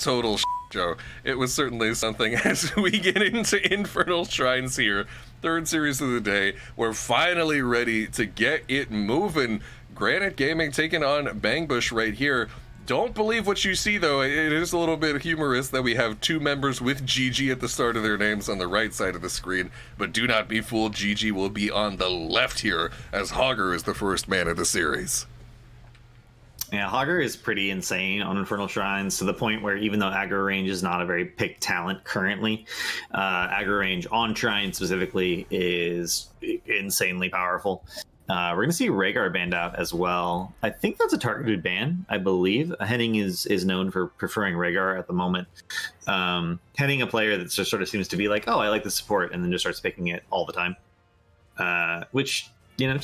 total Joe. It was certainly something. As we get into Infernal Shrines here, third series of the day, we're finally ready to get it moving. Granit Gaming taking on Bangbush right here. Don't believe what you see, though. It is a little bit humorous that we have two members with GG at the start of their names on the right side of the screen, but do not be fooled, GG will be on the left here, as Hogger is the first man of the series. Yeah, Hogger is pretty insane on Infernal Shrines, to the point where even though aggro range is not a very picked talent currently, aggro range on Shrine specifically is insanely powerful. We're going to see Rhaegar banned out as well. I think that's a targeted ban, I believe. Henning is known for preferring Rhaegar at the moment. Henning, a player that just sort of seems to be like, oh, I like the support, and then just starts picking it all the time. Which, you know,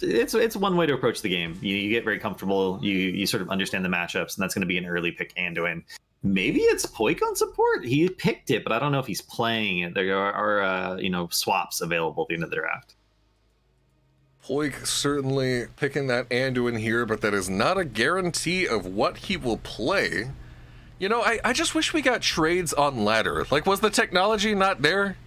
it's one way to approach the game. You get very comfortable, you sort of understand the matchups, and that's going to be an early pick Anduin. Maybe it's Poik on support. He picked it, but I don't know if he's playing it. There are swaps available at the end of the draft. Poik certainly picking that Anduin here, but that is not a guarantee of what he will play. You know, I just wish we got trades on ladder. Like, was the technology not there?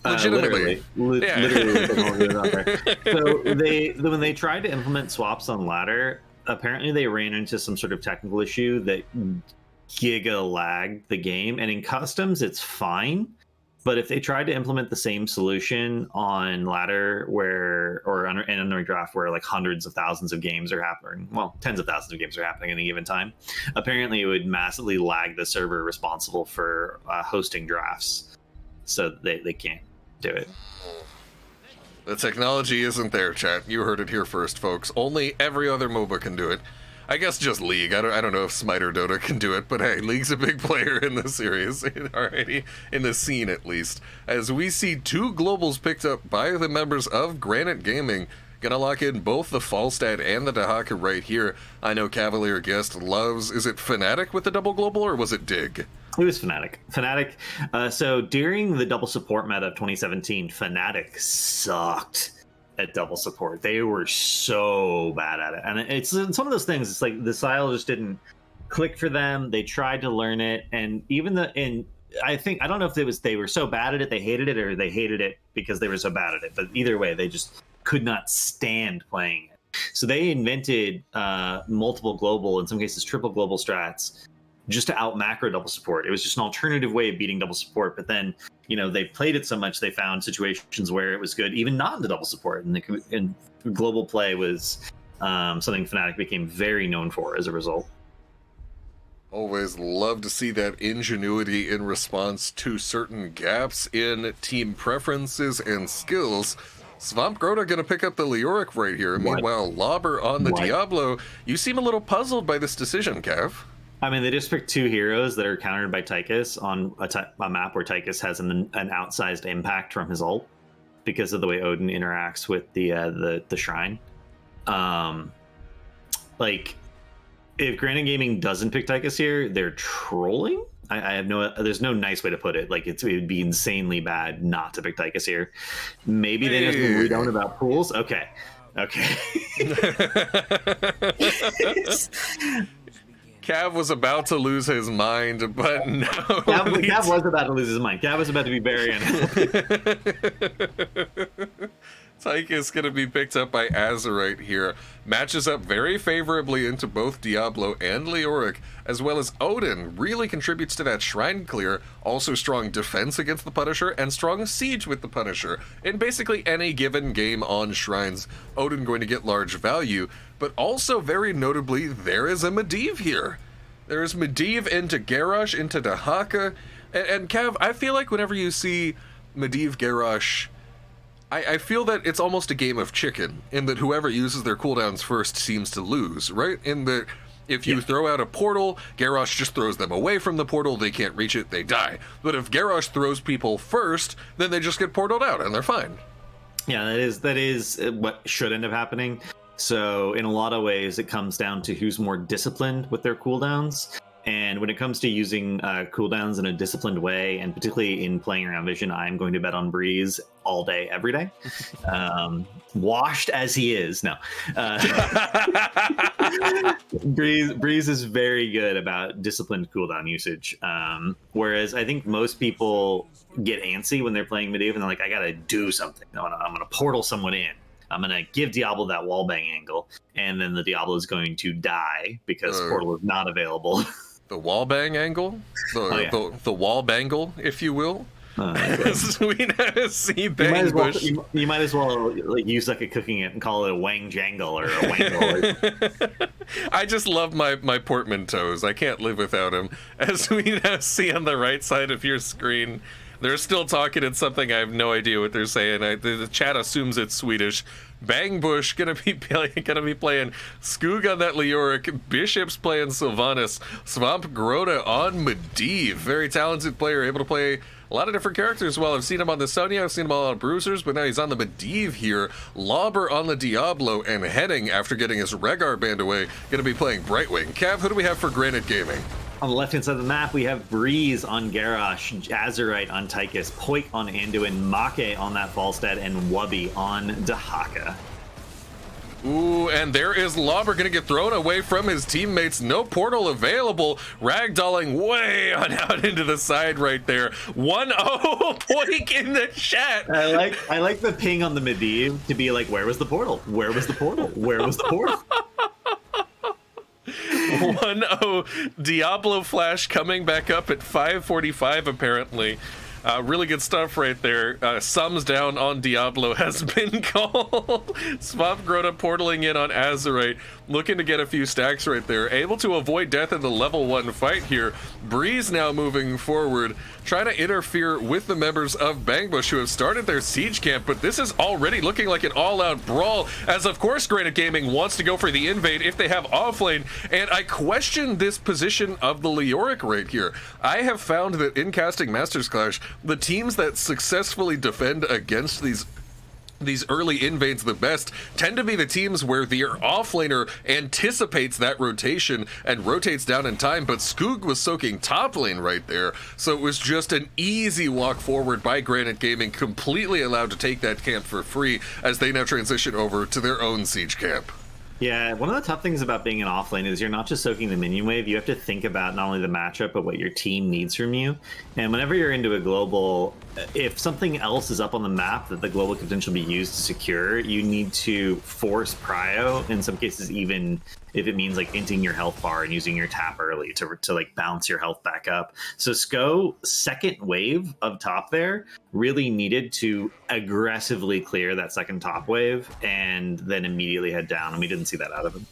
Legitimately. Literally not there. So when they tried to implement swaps on ladder, apparently they ran into some sort of technical issue that giga lagged the game. And in customs, it's fine. But if they tried to implement the same solution on ladder in under draft where like hundreds of thousands of games are happening, well, tens of thousands of games are happening at any given time, apparently it would massively lag the server responsible for hosting drafts. So they can't do it. The technology isn't there, chat. You heard it here first, folks. Only every other MOBA can do it. I guess just League. I don't know if Smite or Dota can do it, but hey, League's a big player in the series already, in the scene at least. As we see two globals picked up by the members of Granit Gaming. Gonna lock in both the Falstad and the Dahaka right here. I know CavalierGuest loves, is it Fnatic with the double global, or was it Dig? It was Fnatic. So during the double support meta of 2017, Fnatic sucked at double support. They were so bad at it, and it's one of those things. It's like the style just didn't click for them. They tried to learn it, and I don't know if it was they were so bad at it they hated it, or they hated it because they were so bad at it. But either way, they just could not stand playing it. So they invented multiple global, in some cases triple global strats, just to out macro double support. It was just an alternative way of beating double support. But then, they played it so much, they found situations where it was good, even not in the double support. And global play was something Fnatic became very known for as a result. Always love to see that ingenuity in response to certain gaps in team preferences and skills. Swamp Grota gonna pick up the Leoric right here. What? Meanwhile, Lobber on the Diablo. You seem a little puzzled by this decision, Cav. I mean, they just picked two heroes that are countered by Tychus on a map where Tychus has an outsized impact from his ult because of the way Odin interacts with the shrine. Like, if Granit Gaming doesn't pick Tychus here, they're trolling. There's no nice way to put it. Like, it would be insanely bad not to pick Tychus here. Maybe they just really don't about pools. Okay. Cav was about to lose his mind, but no. Cav was about to lose his mind. Cav was about to be burying Tychus going to be picked up by Azerite here. Matches up very favorably into both Diablo and Leoric, as well as Odin really contributes to that shrine clear. Also strong defense against the Punisher and strong siege with the Punisher. In basically any given game on shrines, Odin going to get large value, but also very notably, there is a Medivh here. There is Medivh into Garrosh, into Dahaka, and Cav, I feel like whenever you see Medivh Garrosh, I feel that it's almost a game of chicken, in that whoever uses their cooldowns first seems to lose, right? In that if you throw out a portal, Garrosh just throws them away from the portal, they can't reach it, they die. But if Garrosh throws people first, then they just get portaled out and they're fine. Yeah, that is what should end up happening. So in a lot of ways, it comes down to who's more disciplined with their cooldowns. And when it comes to using cooldowns in a disciplined way, and particularly in playing around Vision, I'm going to bet on Breeze all day, every day. Washed as he is. No. Breeze is very good about disciplined cooldown usage. Whereas I think most people get antsy when they're playing Medivh and they're like, I got to do something. I'm going to portal someone in. I'm going to give Diablo that wallbang angle, and then the Diablo is going to die because portal is not available. The wallbang angle? The wall bangle, if you will? Sweet see bang bush. You might as well like use like a cooking it and call it a wang jangle or a wangle. I just love my portmanteaus. I can't live without them. As we now see on the right side of your screen, they're still talking in something I have no idea what they're saying. The chat assumes it's Swedish. Bangbush gonna be playing Skoog on that Leoric. Bishop's playing Sylvanas. Swamp Grota on Medivh. Very talented player, able to play a lot of different characters. Well, I've seen him on the Sonya, I've seen him on Bruisers, but now he's on the Medivh here. Lauber on the Diablo, and heading after getting his Rehgar banned away, gonna be playing Brightwing. Cav, who do we have for Granit Gaming? On the left-hand side of the map, we have Breeze on Garrosh, Azurite on Tychus, Poik on Anduin, Make on that Falstad, and Wubby on Dahaka. Ooh, and there is Lauber going to get thrown away from his teammates. No portal available. Ragdolling way on out into the side right there. 1-0 Poik in the chat. I like the ping on the Medivh to be like, where was the portal? Where was the portal? Where was the portal? 1-0 Diablo Flash coming back up at 5:45 apparently. Really good stuff right there. Sums down on Diablo has been called. Swamp Grota portaling in on Azurite, looking to get a few stacks right there. Able to avoid death in the level 1 fight here. Breeze now moving forward, trying to interfere with the members of Bangbush who have started their siege camp, but this is already looking like an all-out brawl, as of course Granit Gaming wants to go for the invade if they have offlane, and I question this position of the Leoric right here. I have found that in casting Masters Clash, the teams that successfully defend against these early invades the best tend to be the teams where the offlaner anticipates that rotation and rotates down in time, but Skoog was soaking top lane right there, so it was just an easy walk forward by Granit Gaming, completely allowed to take that camp for free as they now transition over to their own siege camp. Yeah, one of the tough things about being an offlane is you're not just soaking the minion wave, you have to think about not only the matchup, but what your team needs from you. And whenever you're into a global, if something else is up on the map that the global could potentially be used to secure, you need to force prio, in some cases even if it means like inting your health bar and using your tap early to like bounce your health back up. So Sko, second wave of top there, really needed to aggressively clear that second top wave and then immediately head down, and we didn't see that out of him.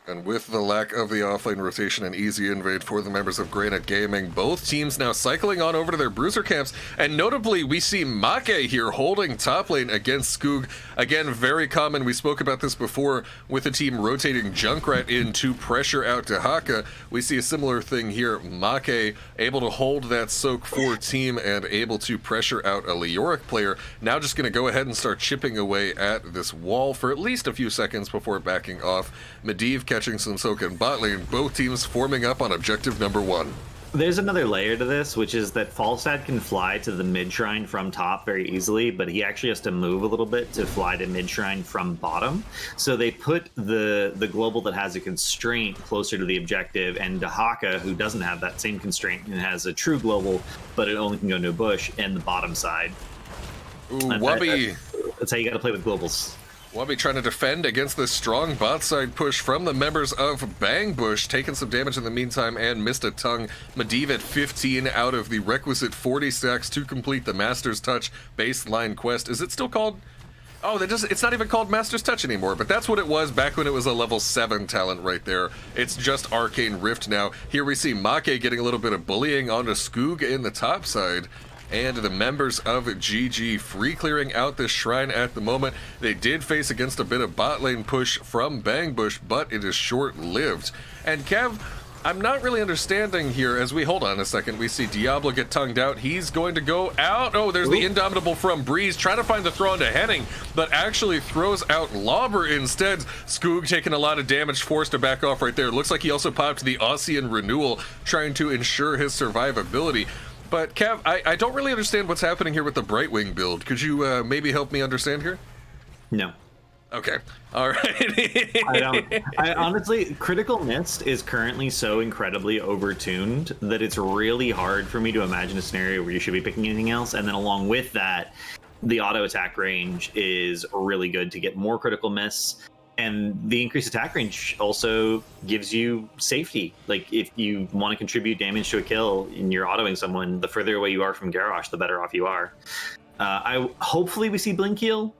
And with the lack of the offlane rotation and easy invade for the members of Granit Gaming, both teams now cycling on over to their bruiser camps, and notably we see Make here holding top lane against Skoog. Again, very common, we spoke about this before with the team rotating Junkrat in to pressure out Dahaka. We see a similar thing here, Make able to hold that soak for team and able to pressure out a Leoric player. Now just going to go ahead and start chipping away at this wall for at least a few seconds before backing off. Medivh catching some soak in bot lane, both teams forming up on objective number 1. There's another layer to this, which is that Falstad can fly to the mid shrine from top very easily, but he actually has to move a little bit to fly to mid shrine from bottom. So they put the global that has a constraint closer to the objective, and Dahaka, who doesn't have that same constraint and has a true global, but it only can go into a bush, in the bottom side. Ooh, Wubby. That's how you got to play with globals. Wubby trying to defend against this strong bot side push from the members of Bangbush, taking some damage in the meantime and missed a tongue. Medivh at 15 out of the requisite 40 stacks to complete the Master's Touch baseline quest. Is it still called? Oh, it's not even called Master's Touch anymore, but that's what it was back when it was a level 7 talent right there. It's just Arcane Rift now. Here we see Make getting a little bit of bullying onto Skoog in the top side. And the members of GG free clearing out this shrine at the moment. They did face against a bit of bot lane push from Bangbush, but it is short-lived. And Kev, I'm not really understanding here as we hold on a second. We see Diablo get tongued out. He's going to go out. Oh, there's the Indomitable from Breeze trying to find the throw into Henning, but actually throws out Lauber instead. Skoog taking a lot of damage, forced to back off right there. Looks like he also popped the Ossian Renewal, trying to ensure his survivability. But Cav, I don't really understand what's happening here with the Brightwing build. Could you maybe help me understand here? No. Okay. All right. I honestly, Critical Mist is currently so incredibly overtuned that it's really hard for me to imagine a scenario where you should be picking anything else. And then along with that, the auto attack range is really good to get more critical miss. And the increased attack range also gives you safety. Like, if you want to contribute damage to a kill and you're autoing someone, the further away you are from Garrosh, the better off you are. Hopefully we see Blink Heal.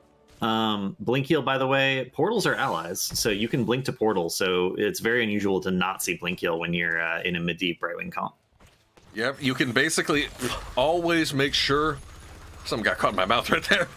Blink Heal, by the way, portals are allies, so you can blink to portals, so it's very unusual to not see Blink Heal when you're in a mid-deep Brightwing comp. Yep, you can basically always make sure... Something got caught in my mouth right there.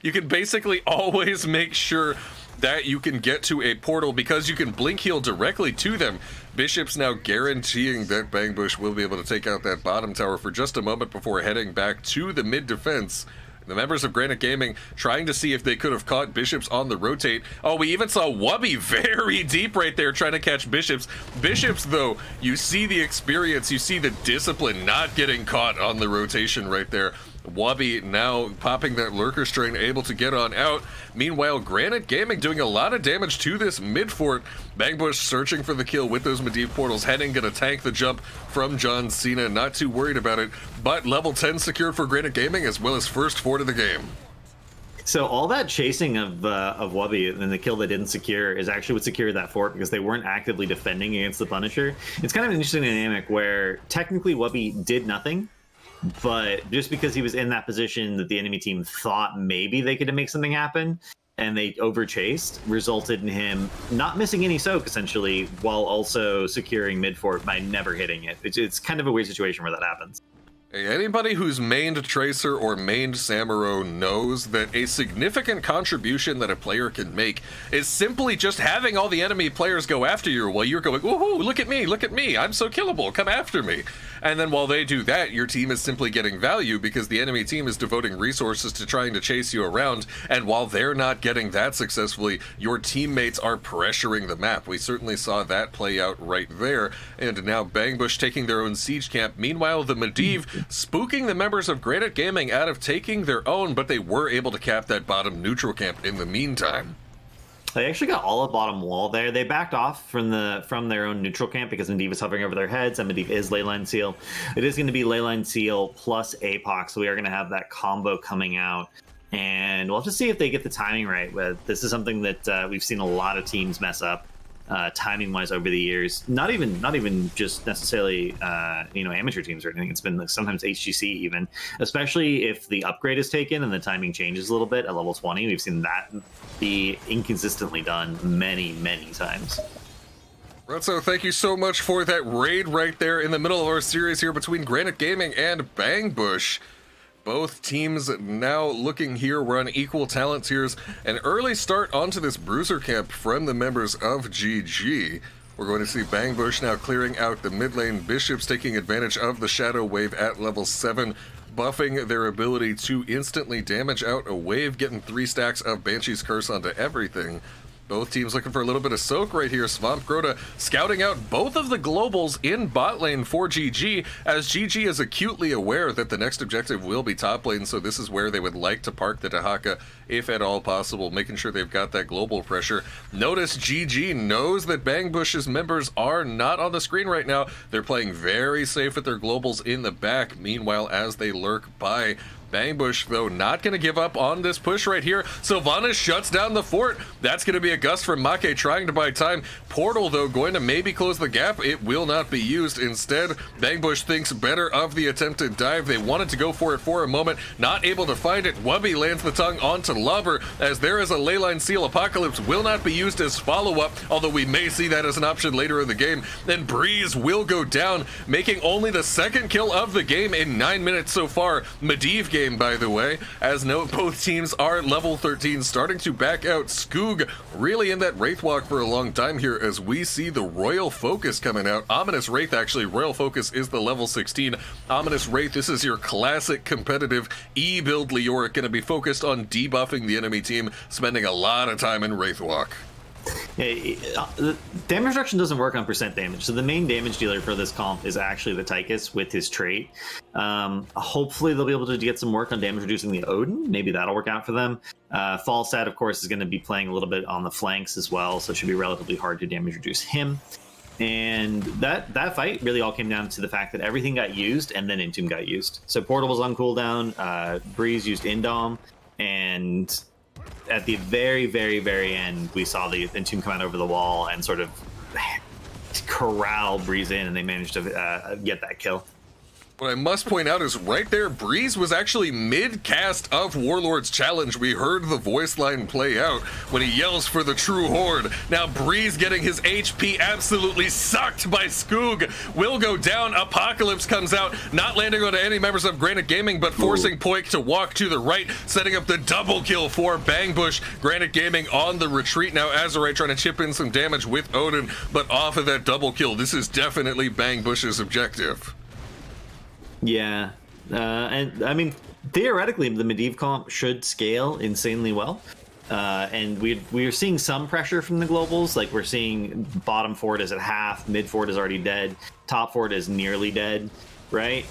You can basically always make sure that you can get to a portal because you can Blink Heal directly to them. Bishop's now guaranteeing that Bangbush will be able to take out that bottom tower for just a moment before heading back to the mid defense. The members of Granite Gaming trying to see if they could have caught Bishops on the rotate. Oh, we even saw Wubby very deep right there trying to catch Bishops. Bishops, though, you see the experience, you see the discipline not getting caught on the rotation right there. Wubby now popping that Lurker Strain, able to get on out. Meanwhile, Granite Gaming doing a lot of damage to this mid fort. Bangbush searching for the kill with those Medivh portals. Henning gonna tank the jump from John Cena, not too worried about it. But level 10 secured for Granite Gaming as well as first fort of the game. So all that chasing of Wubby and the kill they didn't secure is actually what secured that fort, because they weren't actively defending against the Punisher. It's kind of an interesting dynamic where technically Wubby did nothing, but just because he was in that position that the enemy team thought maybe they could make something happen, and they overchased, resulted in him not missing any soak, essentially, while also securing mid-fort by never hitting it. It's kind of a weird situation where that happens. Anybody who's mained Tracer or mained Samuro knows that a significant contribution that a player can make is simply just having all the enemy players go after you while you're going, woohoo, look at me, I'm so killable, come after me. And then while they do that, your team is simply getting value because the enemy team is devoting resources to trying to chase you around, and while they're not getting that successfully, your teammates are pressuring the map. We certainly saw that play out right there, and now Bangbush taking their own siege camp. Meanwhile, the Medivh spooking the members of Granite Gaming out of taking their own, but they were able to cap that bottom neutral camp in the meantime. They actually got all of bottom wall there. They backed off from their own neutral camp because Medivh is hovering over their heads, and Medivh is Leyline Seal. It is going to be Leyline Seal plus APOC, so we are going to have that combo coming out. And we'll have to see if they get the timing right. But this is something that we've seen a lot of teams mess up. Timing-wise over the years, not even just necessarily amateur teams or anything. It's been like sometimes HGC even, especially if the upgrade is taken and the timing changes a little bit at level 20. We've seen that be inconsistently done many times. Retso, thank you so much for that raid right there in the middle of our series here between Granite Gaming and Bangbush. Both teams now looking here. We're on equal talent tiers. An early start onto this bruiser camp from the members of GG. We're going to see Bangbush now clearing out the mid lane. Bishops taking advantage of the Shadow Wave at level 7, buffing their ability to instantly damage out a wave, getting 3 stacks of Banshee's Curse onto everything. Both teams looking for a little bit of soak right here. Swamp Grota scouting out both of the globals in bot lane for GG, as GG is acutely aware that the next objective will be top lane, so this is where they would like to park the Dahaka, if at all possible, making sure they've got that global pressure. Notice GG knows that Bangbush's members are not on the screen right now. They're playing very safe with their globals in the back. Meanwhile, as they lurk by, Bangbush, though, not going to give up on this push right here. Sylvanas shuts down the fort. That's going to be a gust from Make trying to buy time. Portal, though, going to maybe close the gap. It will not be used. Instead, Bangbush thinks better of the attempted dive. They wanted to go for it for a moment. Not able to find it. Wubby lands the tongue onto Lover, as there is a Leyline Seal. Apocalypse will not be used as follow-up, although we may see that as an option later in the game. Then Breeze will go down, making only the second kill of the game in 9 minutes so far. Medivh game, by the way. As note, both teams are level 13, starting to back out. Skoog really in that Wraith walk for a long time here as we see the Royal Focus coming out. Ominous Wraith, actually, Royal Focus is the level 16. Ominous Wraith, this is your classic competitive E-build Leoric, going to be focused on debuffing the enemy team, spending a lot of time in Wraith walk. The damage reduction doesn't work on percent damage, so the main damage dealer for this comp is actually the Tychus with his trait. Hopefully they'll be able to get some work on damage reducing the Odin. Maybe that'll work out for them. Falstad, of course, is going to be playing a little bit on the flanks as well, so it should be relatively hard to damage reduce him. And that fight really all came down to the fact that everything got used and then Entomb got used. So Portal was on cooldown, Breeze used Indom, and at the very, very, very end, we saw the Entomb come out over the wall and sort of corral Breeze in, and they managed to get that kill. What I must point out is right there, Breeze was actually mid-cast of Warlord's Challenge. We heard the voice line play out when he yells for the true horde. Now Breeze getting his HP absolutely sucked by Skoog. Will go down. Apocalypse comes out, not landing on any members of Granite Gaming, but forcing Poik to walk to the right, setting up the double kill for Bangbush. Granite Gaming on the retreat now. Azerite trying to chip in some damage with Odin, but off of that double kill. This is definitely Bangbush's objective. Yeah, and I mean, theoretically, the Medivh comp should scale insanely well. And we're seeing some pressure from the globals. Like, we're seeing bottom fort is at half, mid fort is already dead, top fort is nearly dead, right?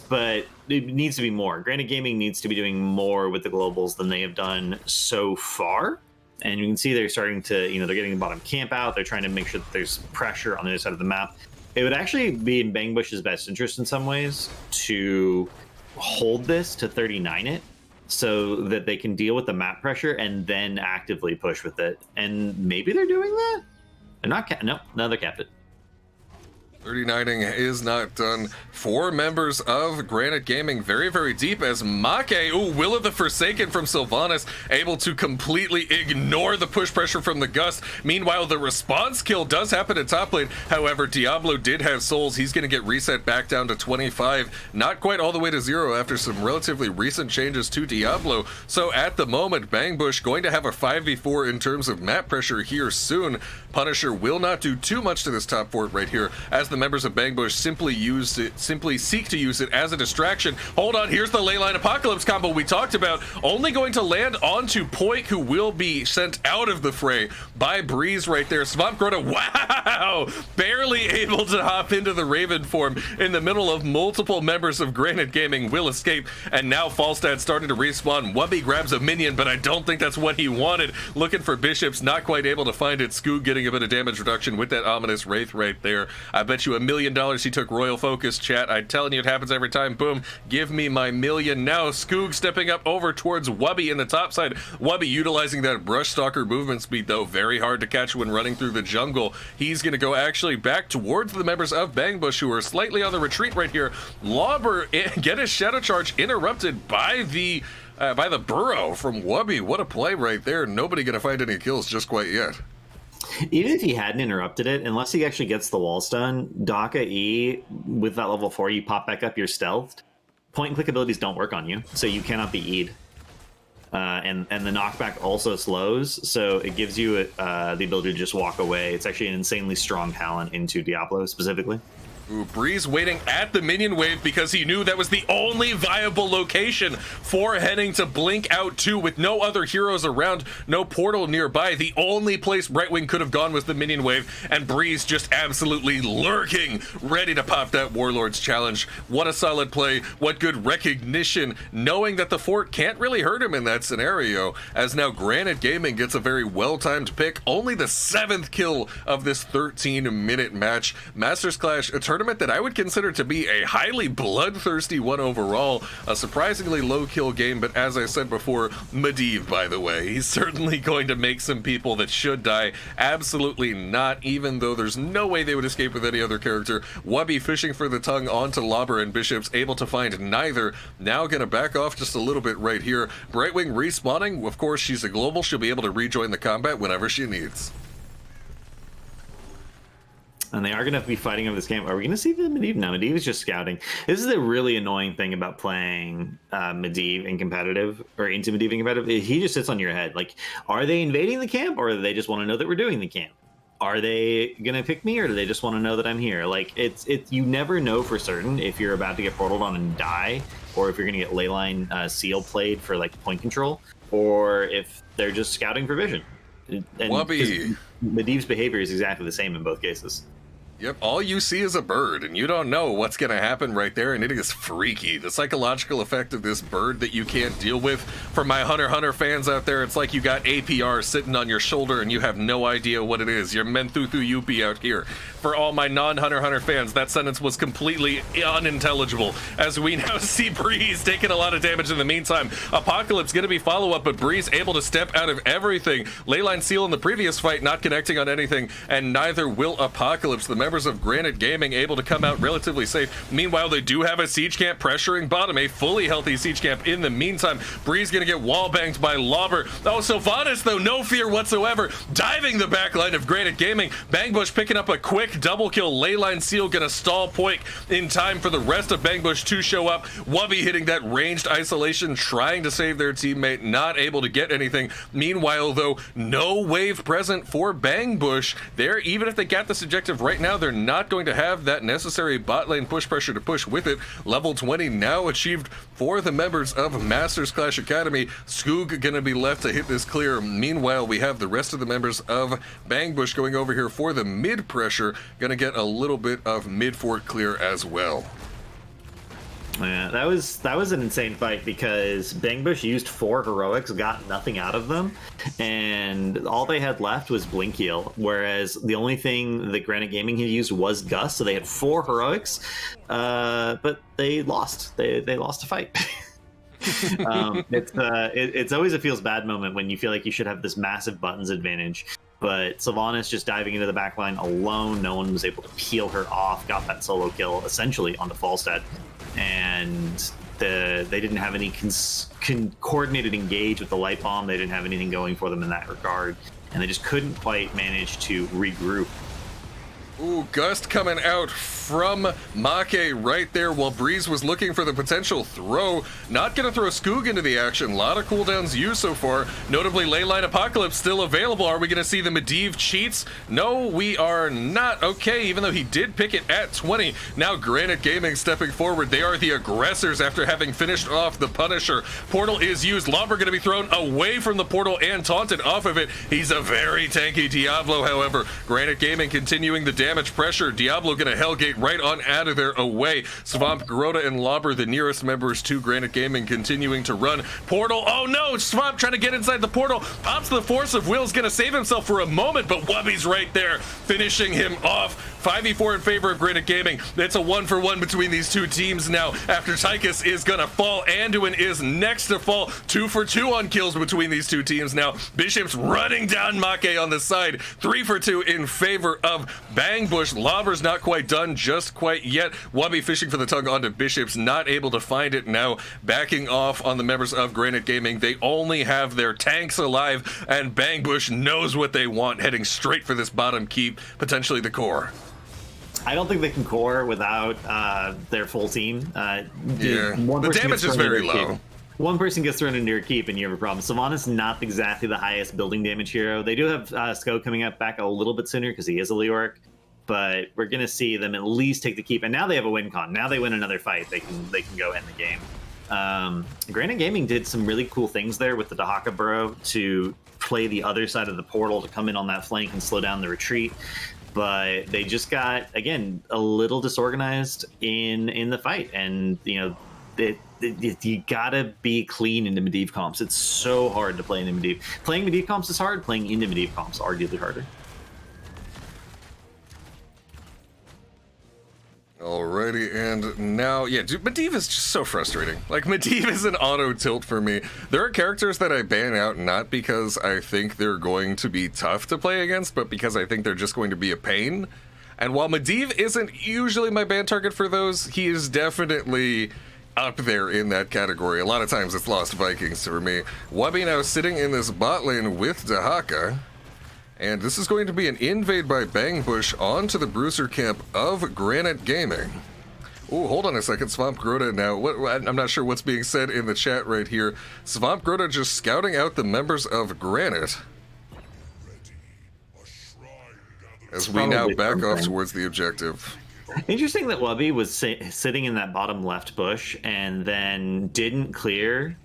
But it needs to be more. Granite Gaming needs to be doing more with the globals than they have done so far. And you can see they're starting to, they're getting the bottom camp out. They're trying to make sure that there's pressure on the other side of the map. It would actually be in Bangbush's best interest in some ways to hold this to 39 it so that they can deal with the map pressure and then actively push with it. And maybe they're doing that? They're not. No, they're capped it. 39ing is not done. 4 members of Granite Gaming very, very deep as Make, Will of the Forsaken from Sylvanas, able to completely ignore the push pressure from the Gust. Meanwhile, the response kill does happen at top lane. However, Diablo did have souls. He's going to get reset back down to 25. Not quite all the way to 0 after some relatively recent changes to Diablo. So at the moment, Bangbush going to have a 5v4 in terms of map pressure here soon. Punisher will not do too much to this top fort right here, as the members of Bangbush simply seek to use it as a distraction. Hold on, here's the Leyline Apocalypse combo we talked about, only going to land onto Poik, who will be sent out of the fray by Breeze right there. Swamp Grota, wow, barely able to hop into the Raven form in the middle of multiple members of Granite Gaming, will escape, and now Falstad starting to respawn. Wubby grabs a minion, but I don't think that's what he wanted. Looking for Bishops, not quite able to find it. Skoog getting a bit of damage reduction with that ominous Wraith right there. I bet you $1 million he took Royal Focus, chat. I'm telling you, it happens every time. Boom, give me my million now. Skoog stepping up over towards Wubby in the top side. Wubby utilizing that Brush Stalker movement speed, though, very hard to catch when running through the jungle. He's going to go actually back towards the members of Bangbush, who are slightly on the retreat right here. Lauber get his Shadow Charge interrupted by the burrow from Wubby. What a play right there. Nobody going to find any kills just quite yet. Even if he hadn't interrupted it, unless he actually gets the wall stun, Daka E, with that level 4, you pop back up, you're stealthed. Point and click abilities don't work on you, so you cannot be E'd. And the knockback also slows, so it gives you the ability to just walk away. It's actually an insanely strong talent into Diablo specifically. Ooh, Breeze waiting at the minion wave because he knew that was the only viable location for heading to Blink out to, with no other heroes around, no portal nearby. The only place Brightwing could have gone was the minion wave, and Breeze just absolutely lurking, ready to pop that Warlord's Challenge. What a solid play, what good recognition, knowing that the fort can't really hurt him in that scenario, as now Granite Gaming gets a very well-timed pick, only the 7th kill of this 13-minute match. Masters Clash, a tournament that I would consider to be a highly bloodthirsty one overall. A surprisingly low kill game, but as I said before, Medivh, by the way, he's certainly going to make some people that should die absolutely not, even though there's no way they would escape with any other character. Wubby fishing for the tongue onto Lauber and Bishops, able to find neither. Now gonna back off just a little bit right here. Brightwing respawning. Of course, she's a global. She'll be able to rejoin the combat whenever she needs. And they are going to be fighting over this game. Are we going to see the Medivh? No, Medivh is just scouting. This is the really annoying thing about playing Medivh in competitive, or into Medivh in competitive. He just sits on your head. Like, are they invading the camp, or do they just want to know that we're doing the camp? Are they going to pick me, or do they just want to know that I'm here? Like, it's you never know for certain if you're about to get portaled on and die, or if you're going to get leyline seal played for like point control, or if they're just scouting for vision. And Medivh's behavior is exactly the same in both cases. Yep, all you see is a bird, and you don't know what's going to happen right there, and it is freaky. The psychological effect of this bird that you can't deal with. For my Hunter x Hunter fans out there, it's like you got APR sitting on your shoulder and you have no idea what it is. You're Menthuthu Yuppie out here. For all my non-Hunter x Hunter fans, that sentence was completely unintelligible, as we now see Breeze taking a lot of damage in the meantime. Apocalypse going to be follow-up, but Breeze able to step out of everything. Leyline Seal in the previous fight not connecting on anything, and neither will Apocalypse. The members of Granit Gaming able to come out relatively safe. Meanwhile, they do have a siege camp pressuring bottom, a fully healthy siege camp in the meantime. Breeze gonna get wall banged by Lauber. Oh, Sylvanas though, no fear whatsoever, diving the backline of Granit Gaming. Bangbush picking up a quick double kill. Leyline Seal gonna stall Poik in time for the rest of Bangbush to show up. Wubby hitting that ranged isolation, trying to save their teammate, not able to get anything. Meanwhile though, no wave present for Bangbush. There, even if they got this objective right now, they're not going to have that necessary bot lane push pressure to push with it. Level 20 now achieved for the members of Masters Clash Academy. Skoog gonna be left to hit this clear. Meanwhile, we have the rest of the members of Bangbush going over here for the mid pressure. Gonna get a little bit of mid fort clear as well. Yeah, that was an insane fight because Bangbush used 4 heroics, got nothing out of them, and all they had left was Blink Heal, whereas the only thing that Granite Gaming had used was Gust, so they had 4 heroics, but they lost. They lost a fight. It's always a feels bad moment when you feel like you should have this massive buttons advantage. But Sylvanas just diving into the backline alone, no one was able to peel her off, got that solo kill essentially onto Falstad. And they didn't have any coordinated engage with the light bomb. They didn't have anything going for them in that regard. And they just couldn't quite manage to regroup. Ooh, Gust coming out from Make right there while Breeze was looking for the potential throw. Not going to throw Skoog into the action. A lot of cooldowns used so far. Notably, Leyline Apocalypse still available. Are we going to see the Medivh cheats? No, we are not. Okay, even though he did pick it at 20. Now Granite Gaming stepping forward. They are the aggressors after having finished off the Punisher. Portal is used. Lobber going to be thrown away from the portal and taunted off of it. He's a very tanky Diablo, however. Granite Gaming continuing the damage pressure. Diablo going to Hellgate right on out of there away. Swamp, Garota, and Lobber, the nearest members to Granite Gaming, continuing to run. Portal, oh no! Swamp trying to get inside the portal. Pops the Force of Will's going to save himself for a moment, but Wubby's right there, finishing him off. 5v4 in favor of Granite Gaming. It's a 1-for-1 between these two teams now. After Tychus is going to fall, Anduin is next to fall. 2-for-2 on kills between these two teams now. Bishop's running down Make on the side. 3-for-2 in favor of Bangbush. Lobber's not quite done just quite yet. Wubby fishing for the tongue onto Bishop's, not able to find it now. Backing off on the members of Granite Gaming. They only have their tanks alive, and Bangbush knows what they want, heading straight for this bottom keep, potentially the core. I don't think they can core without their full team. Yeah, the damage is very low. One person gets thrown into your keep and you have a problem. Sylvanas not exactly the highest building damage hero. They do have Sko coming up back a little bit sooner because he is a Leoric, but we're going to see them at least take the keep. And now they have a win con. Now they win another fight. They can go end the game. Granite Gaming did some really cool things there with the Dahaka Burrow to play the other side of the portal to come in on that flank and slow down the retreat. But they just got, again, a little disorganized in the fight. And, you know, you gotta be clean into Medivh comps. It's so hard to play into Medivh. Playing Medivh comps is hard. Playing into Medivh comps is arguably harder. Alrighty, and now, yeah, dude, Medivh is just so frustrating. Like, Medivh is an auto tilt for me. There are characters that I ban out not because I think they're going to be tough to play against, but because I think they're just going to be a pain. And while Medivh isn't usually my ban target for those, he is definitely up there in that category. A lot of times it's Lost Vikings for me. Wubby now sitting in this bot lane with Dahaka. And this is going to be an invade by Bangbush onto the Bruiser camp of Granite Gaming. Oh, hold on a second, Swamp Grota now. I'm not sure what's being said in the chat right here. Swamp Grota just scouting out the members of Granite. As we now back off towards the objective. Interesting that Wubby was sitting in that bottom left bush and then didn't clear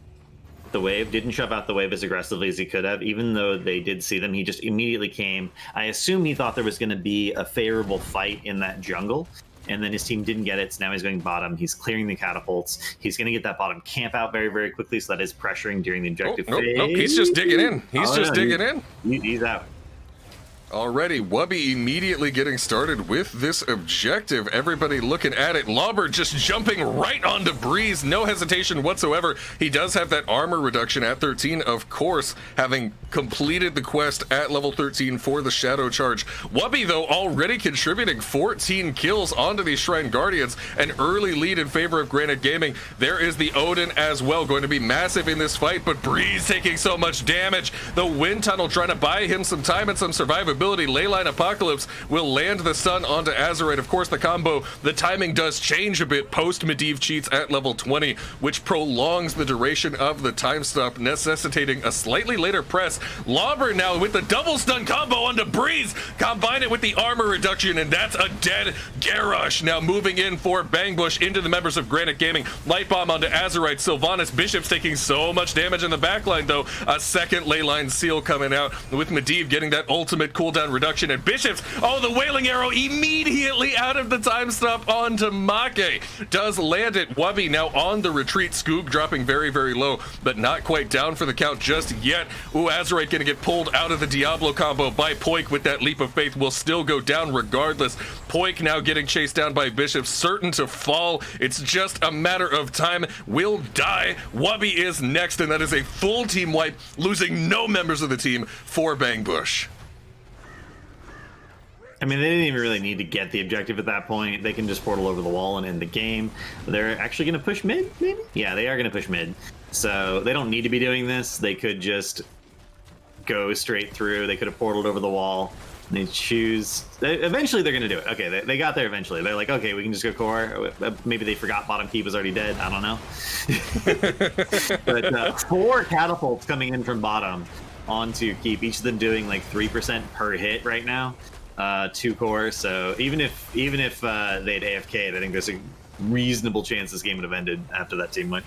the wave, didn't shove out the wave as aggressively as he could have, even though they did see them. He just immediately came. I assume he thought there was going to be a favorable fight in that jungle, and then his team didn't get it, so now he's going bottom. He's clearing the catapults. He's going to get that bottom camp out very, very quickly, so that is pressuring during the objective phase. Nope, he's just digging in. He's digging in. He's out. Already, Wubby immediately getting started with this objective. Everybody looking at it. Lobber just jumping right onto Breeze. No hesitation whatsoever. He does have that armor reduction at 13, of course, having completed the quest at level 13 for the Shadow Charge. Wubby, though, already contributing 14 kills onto these Shrine Guardians. An early lead in favor of Granite Gaming. There is the Odin as well, going to be massive in this fight, but Breeze taking so much damage. The Wind Tunnel trying to buy him some time and some survivability. Leyline Apocalypse will land the stun onto Azerite. Of course, the combo, the timing does change a bit post Medivh cheats at level 20, which prolongs the duration of the time stop, necessitating a slightly later press. Lobber now with the double stun combo onto Breeze. Combine it with the armor reduction, and that's a dead Garrosh. Now moving in for Bangbush into the members of Granite Gaming. Light Bomb onto Azerite. Sylvanas Bishop's taking so much damage in the backline, though. A second Leyline Seal coming out, with Medivh getting that ultimate cooldown reduction, and Bishops, oh, the Wailing Arrow immediately out of the time stop onto Make. Does land it. Wubby now on the retreat. Skoog dropping very, very low, but not quite down for the count just yet. Ooh, Azerite gonna get pulled out of the Diablo combo by Poik with that Leap of Faith. Will still go down regardless. Poik now getting chased down by Bishop, certain to fall. It's just a matter of time. Will die. Wubby is next, and that is a full team wipe, losing no members of the team for Bangbush. I mean, they didn't even really need to get the objective at that point. They can just portal over the wall and end the game. They're actually going to push mid, maybe? Yeah, they are going to push mid. So they don't need to be doing this. They could just go straight through. They could have portaled over the wall. They choose... Eventually, they're going to do it. Okay, they got there eventually. They're like, okay, we can just go core. Maybe they forgot bottom keep was already dead. I don't know. But 4 catapults coming in from bottom onto keep, each of them doing like 3% per hit right now. 2 core, so even if they'd AFK'd, I think there's a reasonable chance this game would have ended after that team went.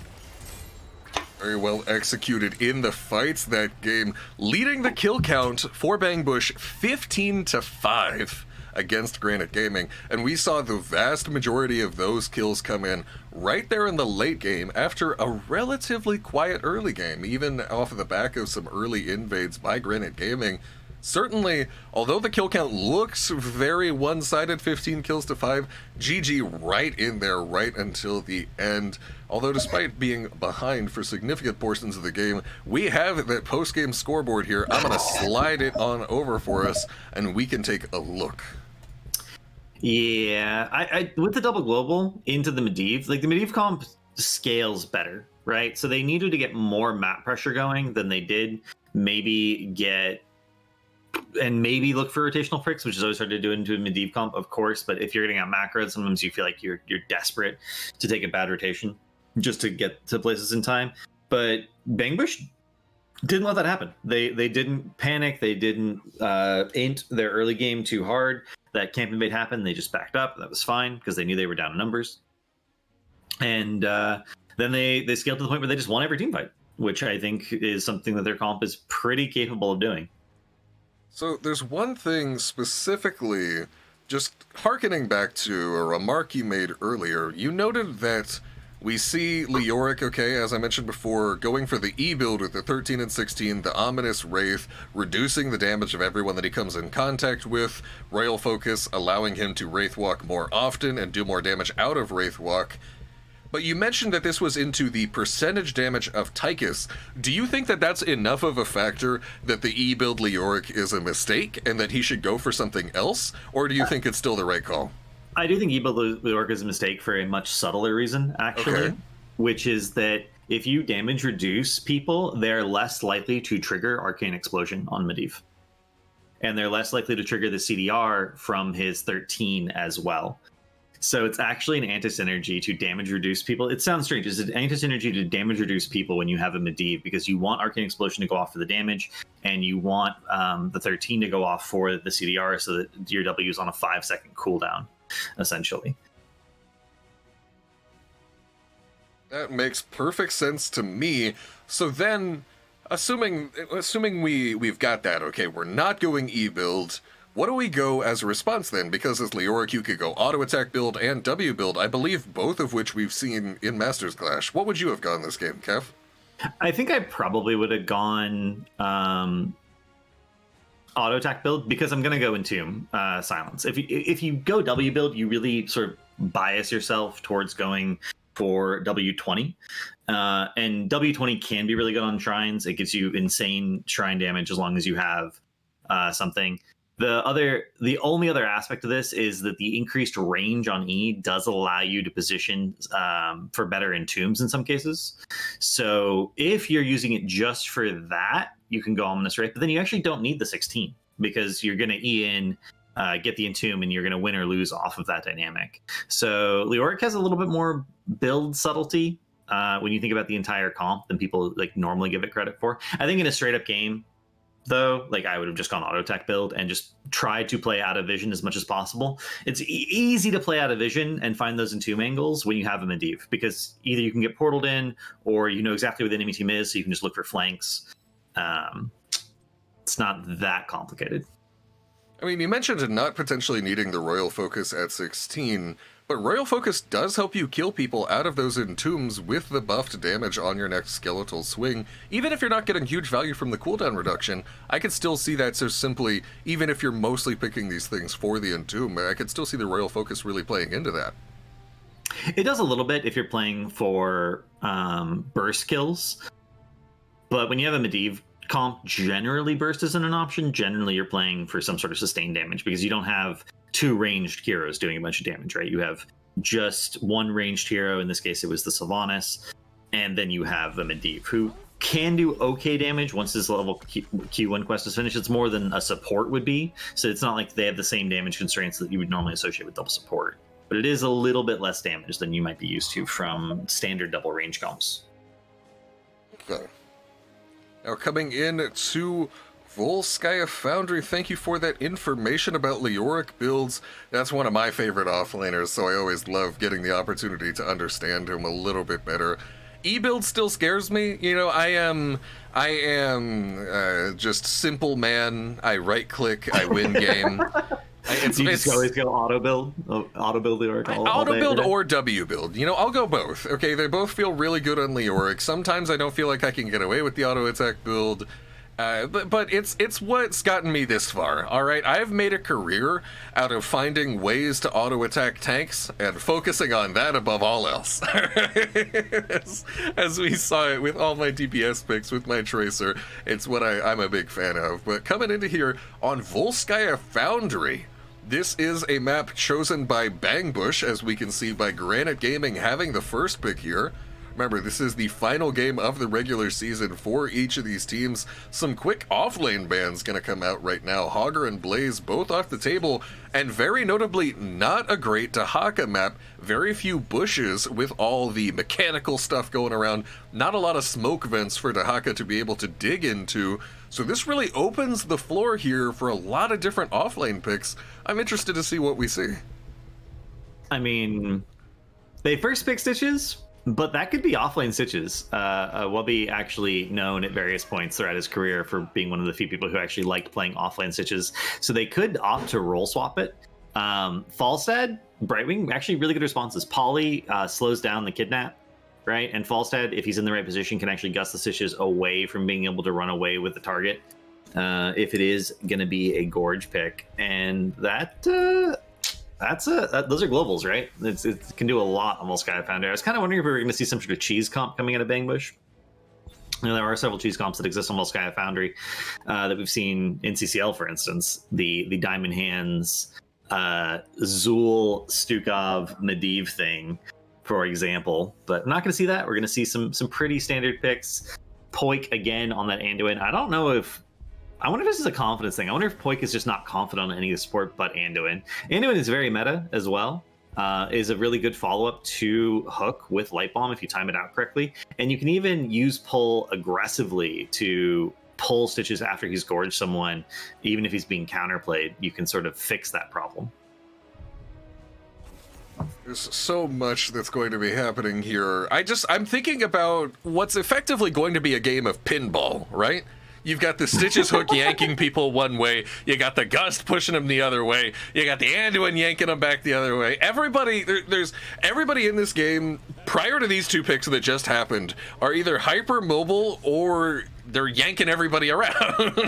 Very well executed in the fights that game, leading the kill count for Bangbush 15-5 against Granite Gaming, and we saw the vast majority of those kills come in right there in the late game after a relatively quiet early game, even off of the back of some early invades by Granite Gaming. Certainly, although the kill count looks very one-sided, 15 kills to 5, GG right in there right until the end. Although despite being behind for significant portions of the game, we have that post-game scoreboard here. I'm going to slide it on over for us, and we can take a look. Yeah, I with the double global into the Medivh, like the Medivh comp scales better, right? So they needed to get more map pressure going than they did. Maybe look for rotational pricks, which is always hard to do into a Medivh comp, of course. But if you're getting out macros, sometimes you feel like you're desperate to take a bad rotation just to get to places in time. But Bangbush didn't let that happen. They didn't panic. They didn't int their early game too hard. That camp invade happened. They just backed up. That was fine because they knew they were down in numbers. And then they scaled to the point where they just won every team fight, which I think is something that their comp is pretty capable of doing. So there's one thing specifically, just hearkening back to a remark you made earlier. You noted that we see Leoric, okay, as I mentioned before, going for the E build with the 13 and 16, the Ominous Wraith, reducing the damage of everyone that he comes in contact with, Royal Focus allowing him to Wraith Walk more often and do more damage out of Wraith Walk. But you mentioned that this was into the percentage damage of Tychus. Do you think that that's enough of a factor that the E-build Leoric is a mistake and that he should go for something else? Or do you think it's still the right call? I do think E-build Leoric is a mistake for a much subtler reason, actually. Okay. Which is that if you damage reduce people, they're less likely to trigger Arcane Explosion on Medivh. and they're less likely to trigger the CDR from his 13 as well. So it's actually an anti-synergy to damage reduce people. It sounds strange. It's an anti-synergy to damage reduce people when you have a Medivh, because you want Arcane Explosion to go off for the damage, and you want the 13 to go off for the CDR, so that your W is on a 5-second cooldown, essentially. That makes perfect sense to me. So then, assuming we've got that, okay, we're not going E-build. What do we go as a response then? Because as Leoric, you could go auto attack build and W build, I believe both of which we've seen in Masters Clash. What would you have gone this game, Kev? I think I probably would have gone auto attack build, because I'm going to go Entomb Silence. If you go W build, you really sort of bias yourself towards going for W20. And W20 can be really good on shrines. It gives you insane shrine damage as long as you have something. The only other aspect of this is that the increased range on E does allow you to position for better entombs in some cases. So if you're using it just for that, you can go Ominous Wraith, but then you actually don't need the 16, because you're going to E in, get the entomb, and you're going to win or lose off of that dynamic. So Leoric has a little bit more build subtlety when you think about the entire comp than people like normally give it credit for. I think in a straight up game, though, like, I would have just gone auto attack build and just tried to play out of vision as much as possible. It's easy to play out of vision and find those Entomb angles when you have a Medivh, because either you can get portaled in, or you know exactly where the enemy team is, so you can just look for flanks. It's not that complicated. I mean, you mentioned not potentially needing the Royal Focus at 16, but Royal Focus does help you kill people out of those entombs with the buffed damage on your next skeletal swing. Even if you're not getting huge value from the cooldown reduction, I could still see that so simply, even if you're mostly picking these things for the entomb, I could still see the Royal Focus really playing into that. It does a little bit if you're playing for burst kills, but when you have a Medivh comp, generally burst isn't an option. Generally you're playing for some sort of sustained damage, because you don't have two ranged heroes doing a bunch of damage, right? You have just one ranged hero. In this case, it was the Sylvanas, and then you have the Medivh, who can do okay damage once this level Q1 quest is finished. It's more than a support would be, so it's not like they have the same damage constraints that you would normally associate with double support, but it is a little bit less damage than you might be used to from standard double range comps. Okay. Now coming in to Volskaya Foundry, thank you for that information about Leoric builds. That's one of my favorite offlaners, so I always love getting the opportunity to understand him a little bit better. E-build still scares me. You know, I am just simple man. I right click, I win game. You just always go auto build Leoric. Auto build or W build. You know, I'll go both. Okay, they both feel really good on Leoric. Sometimes I don't feel like I can get away with the auto attack build. But it's what's gotten me this far, all right? I've made a career out of finding ways to auto-attack tanks and focusing on that above all else. as we saw it with all my DPS picks with my Tracer, it's what I'm a big fan of. But coming into here on Volskaya Foundry, this is a map chosen by Bangbush, as we can see by Granit Gaming having the first pick here. Remember, this is the final game of the regular season for each of these teams. Some quick off-lane bans going to come out right now. Hogger and Blaze both off the table, and very notably, not a great Dahaka map. Very few bushes with all the mechanical stuff going around. Not a lot of smoke vents for Dahaka to be able to dig into. So this really opens the floor here for a lot of different off-lane picks. I'm interested to see what we see. I mean, they first pick Stitches, but that could be offlane Stitches. Wubby actually known at various points throughout his career for being one of the few people who actually liked playing offlane Stitches. So they could opt to role swap it. Falstad, Brightwing, actually really good responses. Polly slows down the kidnap, right? And Falstad, if he's in the right position, can actually gust the Stitches away from being able to run away with the target. If it is going to be a Gorge pick. And that... those are globals, right? It can do a lot on Volskaya Foundry. I was kind of wondering if we were going to see some sort of cheese comp coming out of Bangbush. You know, there are several cheese comps that exist on Volskaya Foundry that we've seen in CCL, for instance. The Diamond Hands, Zul, Stukov, Medivh thing, for example. But I'm not going to see that. We're going to see some pretty standard picks. Poik again on that Anduin. I don't know if I wonder if this is a confidence thing. I wonder if Poik is just not confident on any of the support but Anduin. Anduin is very meta as well. Is a really good follow-up to Hook with Light Bomb if you time it out correctly. And you can even use Pull aggressively to pull Stitches after he's gorged someone. Even if he's being counterplayed, you can sort of fix that problem. There's so much that's going to be happening here. I'm thinking about what's effectively going to be a game of pinball, right? You've got the Stitches Hook yanking people one way. You got the Gust pushing them the other way. You got the Anduin yanking them back the other way. There's everybody in this game, prior to these two picks that just happened, are either hyper mobile or they're yanking everybody around.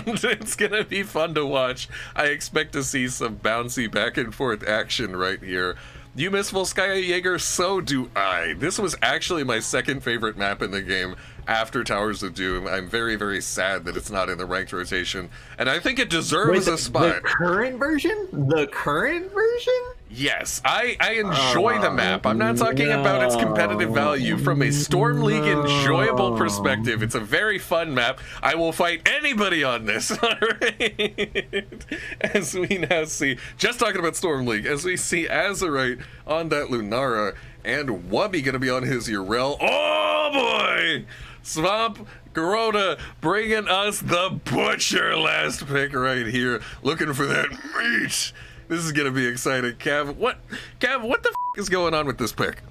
It's going to be fun to watch. I expect to see some bouncy back and forth action right here. You miss Volskaya Jaeger? So do I. This was actually my second favorite map in the game after Towers of Doom. I'm very, very sad that it's not in the ranked rotation, and I think it deserves a spot. The current version? The current version? Yes, I enjoy the map. I'm not talking about its competitive value. From a Storm League enjoyable perspective, it's a very fun map. I will fight anybody on this. All right. As we now see, just talking about Storm League, as we see Azerite on that Lunara, and Wubby going to be on his Urel. Oh boy! Swamp Garota bringing us the Butcher last pick right here. Looking for that meat. This is gonna be exciting. Cav, what the is going on with this pick?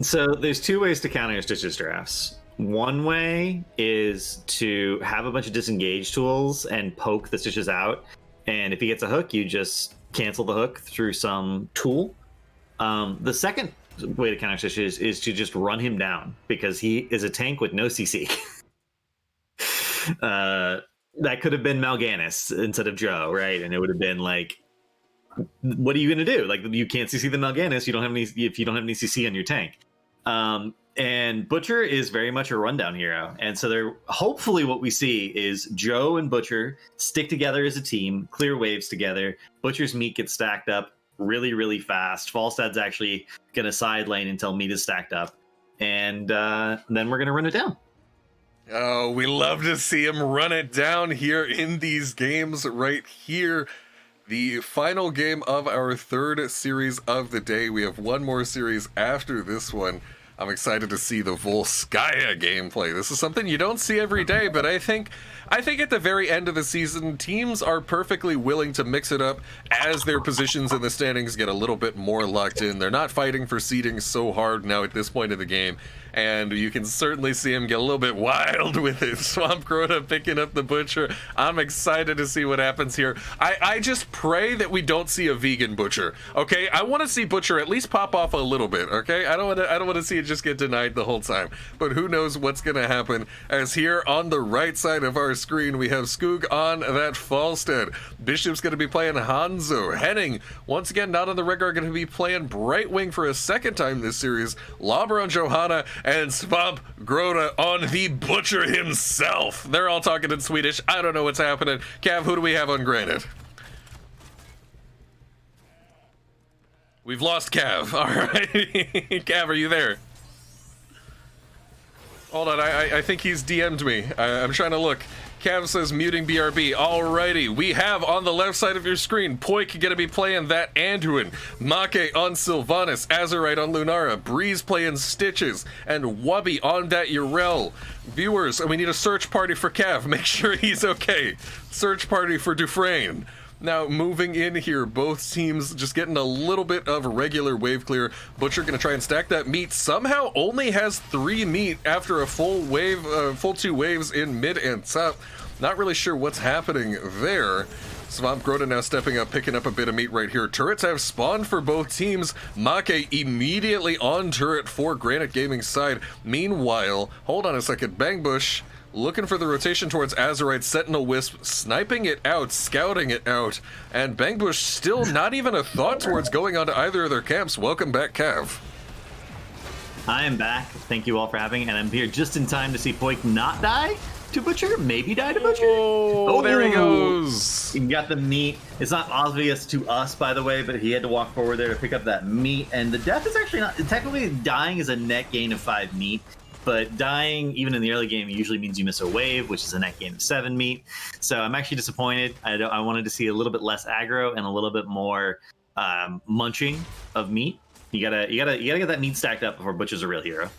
So there's two ways to counter Stitches drafts. One way is to have a bunch of disengage tools and poke the Stitches out, and if he gets a hook, you just cancel the hook through some tool. The second way to counter Stitches is to just run him down, because he is a tank with no CC. That could have been Mal'Ganis instead of Joe, right? And it would have been like, what are you going to do? Like, you can't CC the Mal'Ganis. You don't have any if you don't have any CC on your tank. And Butcher is very much a rundown hero, and so there. Hopefully, what we see is Joe and Butcher stick together as a team, clear waves together. Butcher's meat gets stacked up really, really fast. Falstad's actually going to side lane until meat is stacked up, and then we're going to run it down. Oh, we love to see him run it down here in these games right here. The final game of our third series of the day. We have one more series after this one. I'm excited to see the Volskaya gameplay. This is something you don't see every day, but I think at the very end of the season, teams are perfectly willing to mix it up as their positions in the standings get a little bit more locked in. They're not fighting for seeding so hard now at this point of the game, and you can certainly see him get a little bit wild with it. Swamp Grota picking up the Butcher. I'm excited to see what happens here. I just pray that we don't see a vegan Butcher, okay? I want to see Butcher at least pop off a little bit, okay? I don't want to see it just get denied the whole time, but who knows what's going to happen, as here on the right side of our screen, we have Skoog on that Falstad. Bishop's going to be playing Hanzo. Henning, once again, not on the rig, are going to be playing Brightwing for a second time this series. Labra on Johanna, and Swamp Grota on the Butcher himself. They're all talking in Swedish. I don't know what's happening. Cav, who do we have on Granit? We've lost Cav. All right. Cav, are you there? Hold on, I think he's DM'd me. I'm trying to look. Cav says muting BRB. Alrighty, we have on the left side of your screen, Poik gonna be playing that Anduin, Make on Sylvanas, Azerite on Lunara, Breeze playing Stitches, and Wubby on that Urel. Viewers, we need a search party for Cav. Make sure he's okay. Search party for Dufresne. Now, moving in here, both teams just getting a little bit of regular wave clear. Butcher gonna try and stack that meat. Somehow only has 3 meat after a full wave, full 2 waves in mid and top. Not really sure what's happening there. Swamp Grota now stepping up, picking up a bit of meat right here. Turrets have spawned for both teams. Make immediately on turret for Granite Gaming's side. Meanwhile, hold on a second, Bangbush looking for the rotation towards Azerite, Sentinel Wisp, sniping it out, scouting it out, and Bangbush still not even a thought towards going onto either of their camps. Welcome back, Cav. I am back. Thank you all for having, and I'm here just in time to see Poik not die to Butcher, maybe die to Butcher. Oh, there he goes. He got the meat. It's not obvious to us, by the way, but he had to walk forward there to pick up that meat, and the death is actually not, technically dying is a net gain of 5 meat. but dying even in the early game usually means you miss a wave, which is a net gain of 7 meat. So I'm actually disappointed. I wanted to see a little bit less aggro and a little bit more munching of meat. You gotta get that meat stacked up before Butcher's a real hero.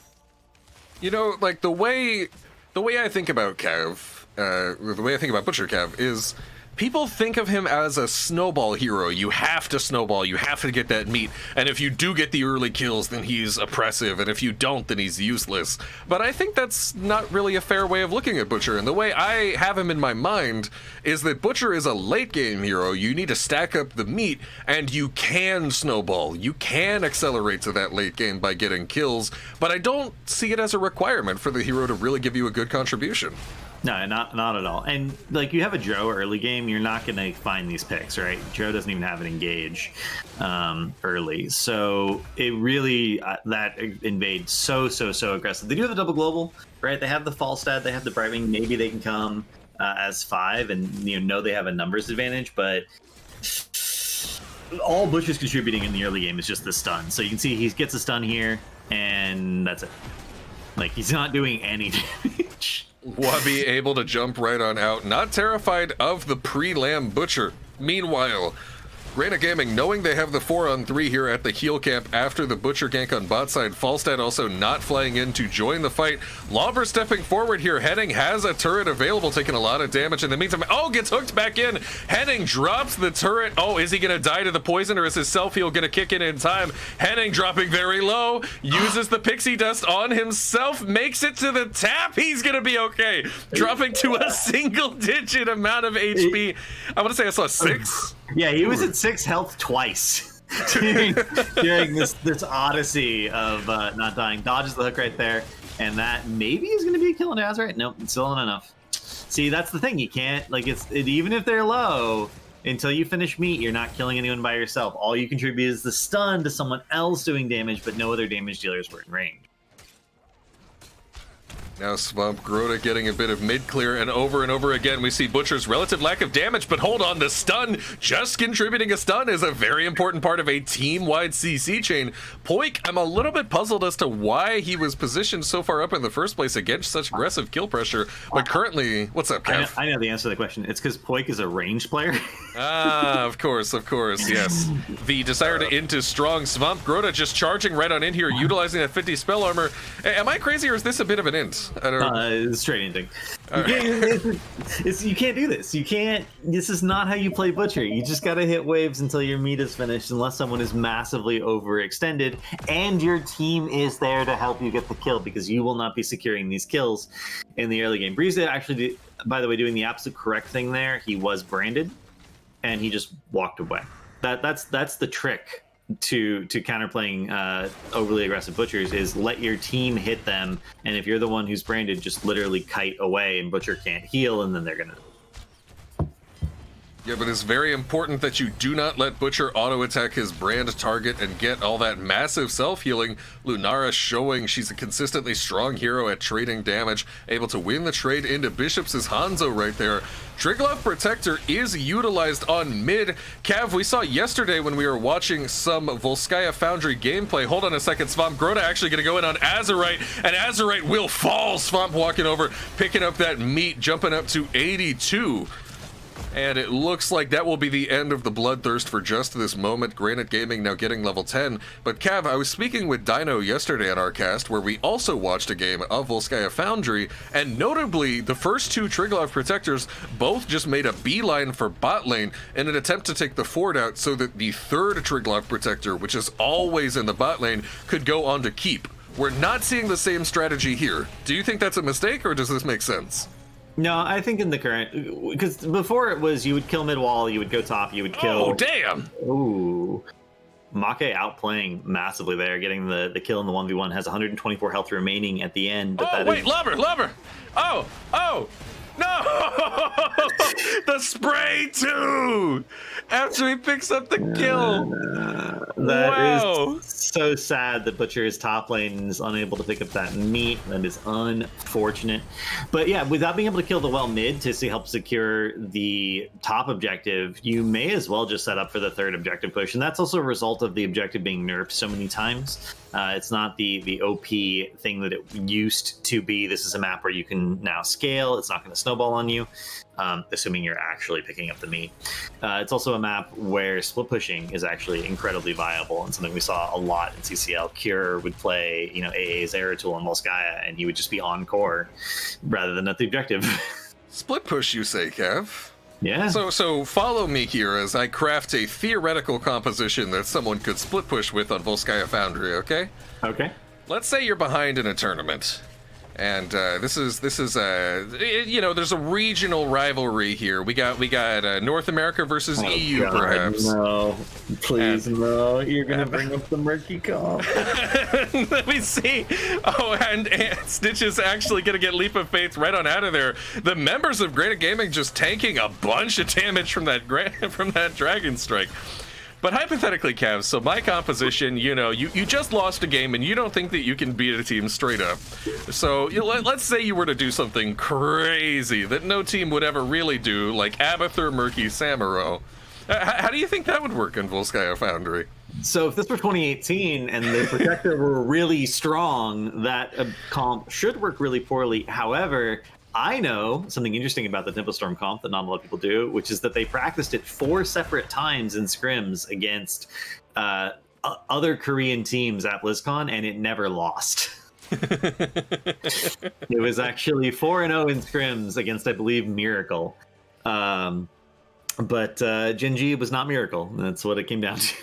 You know, like the way I think about Cav, the way I think about Butcher Cav is people think of him as a snowball hero. You have to snowball, you have to get that meat, and if you do get the early kills, then he's oppressive, and if you don't, then he's useless. But I think that's not really a fair way of looking at Butcher, and the way I have him in my mind is that Butcher is a late game hero. You need to stack up the meat, and you can snowball. You can accelerate to that late game by getting kills, but I don't see it as a requirement for the hero to really give you a good contribution. No, not at all. And like you have a Joe early game, you're not going to find these picks, right? Joe doesn't even have an engage early, so it really that invade so aggressive. They do have a double global, right? They have the Falstad, they have the Brightwing. Maybe they can come as 5, and you know they have a numbers advantage, but all Butcher's contributing in the early game is just the stun. So you can see he gets a stun here, and that's it. Like he's not doing any damage. Wabi able to jump right on out, not terrified of the pre-lamb Butcher. Meanwhile, Granit Gaming, knowing they have the 4-on-3 here at the heal camp after the Butcher gank on bot side, Falstad also not flying in to join the fight. Lauber stepping forward here. Henning has a turret available, taking a lot of damage in the meantime. Oh, gets hooked back in. Henning drops the turret. Oh, is he going to die to the poison, or is his self-heal going to kick in time? Henning dropping very low, uses the pixie dust on himself, makes it to the tap. He's going to be okay. Dropping to a single-digit amount of HP. I want to say I saw 6. Yeah, he was at 6 health twice during this odyssey of not dying. Dodges the hook right there, and that maybe is going to be a kill on Azerite. Nope, it's still not enough. See, that's the thing. You can't, like, even if they're low, until you finish meat, you're not killing anyone by yourself. All you contribute is the stun to someone else doing damage, but no other damage dealers were in range. Now Swamp Grota getting a bit of mid-clear, and over again we see Butcher's relative lack of damage, but hold on, the stun, just contributing a stun is a very important part of a team-wide CC chain. Poik, I'm a little bit puzzled as to why he was positioned so far up in the first place against such aggressive kill pressure, but currently, what's up, Kev? I know the answer to the question. It's because Poik is a ranged player. Of course, yes. The desire to into strong. Swamp Grota just charging right on in here, utilizing that 50 spell armor. Am I crazy, or is this a bit of an int? I don't know. Straight ending. You can't do this. You can't. This is not how you play Butcher. You just got to hit waves until your meat is finished, unless someone is massively overextended and your team is there to help you get the kill, because you will not be securing these kills in the early game. Breeze did actually, by the way, doing the absolute correct thing there. He was branded, and he just walked away. That's the trick to counterplaying overly aggressive Butchers, is let your team hit them, and if you're the one who's branded, just literally kite away, and Butcher can't heal, and then they're gonna. Yeah, but it's very important that you do not let Butcher auto-attack his brand target and get all that massive self-healing. Lunara showing she's a consistently strong hero at trading damage, able to win the trade into Bishop's Hanzo right there. Triglav Protector is utilized on mid. Cav, we saw yesterday when we were watching some Volskaya Foundry gameplay. Hold on a second, Swamp Grota actually going to go in on Azerite, and Azerite will fall. Swamp walking over, picking up that meat, jumping up to 82. And it looks like that will be the end of the bloodthirst for just this moment. Granit Gaming now getting level 10. But Cav, I was speaking with Dino yesterday on our cast, where we also watched a game of Volskaya Foundry, and notably, the first 2 Triglav Protectors both just made a beeline for bot lane in an attempt to take the fort out so that the 3rd Triglav Protector, which is always in the bot lane, could go on to keep. We're not seeing the same strategy here. Do you think that's a mistake, or does this make sense? No, I think in the current, because before it was you would kill mid wall, you would go top, you would kill. Oh, damn! Ooh. Make outplaying massively there, getting the kill in the 1v1, has 124 health remaining at the end. But wait, Lubber! Oh! No! The spray too! After he picks up the kill! That is so sad that Butcher is top lane and is unable to pick up that meat. That is unfortunate. But yeah, without being able to kill the well mid to help secure the top objective, you may as well just set up for the 3rd objective push. And that's also a result of the objective being nerfed so many times. It's not the OP thing that it used to be. This is a map where you can now scale. It's not going to snowball on you, assuming you're actually picking up the meat. It's also a map where split pushing is actually incredibly viable and something we saw a lot in CCL. Cure would play, AA's Aerotool and Volskaya, and he would just be on core rather than at the objective. Split push, you say, Kev? Yeah. So follow me here as I craft a theoretical composition that someone could split push with on Volskaya Foundry, okay? Okay. Let's say you're behind in a tournament. And this is there's a regional rivalry here. We got North America versus EU, God, perhaps. No, please, no. You're gonna bring up the murky comp. Let me see. Oh, and Stitch is actually gonna get Leap of Faith right on out of there. The members of Granit Gaming just tanking a bunch of damage from that Dragon Strike. But hypothetically, Cav, so my composition, you just lost a game and you don't think that you can beat a team straight up. So let's say you were to do something crazy that no team would ever really do, like Abathur Murky Samuro. How do you think that would work in Volskaya Foundry? So if this were 2018 and the Protector were really strong, that comp should work really poorly. However, I know something interesting about the Tempostorm comp that not a lot of people do, which is that they practiced it 4 separate times in scrims against other Korean teams at BlizzCon, and it never lost. It was actually 4-0 in scrims against, I believe, Miracle. But Genji was not Miracle. That's what it came down to.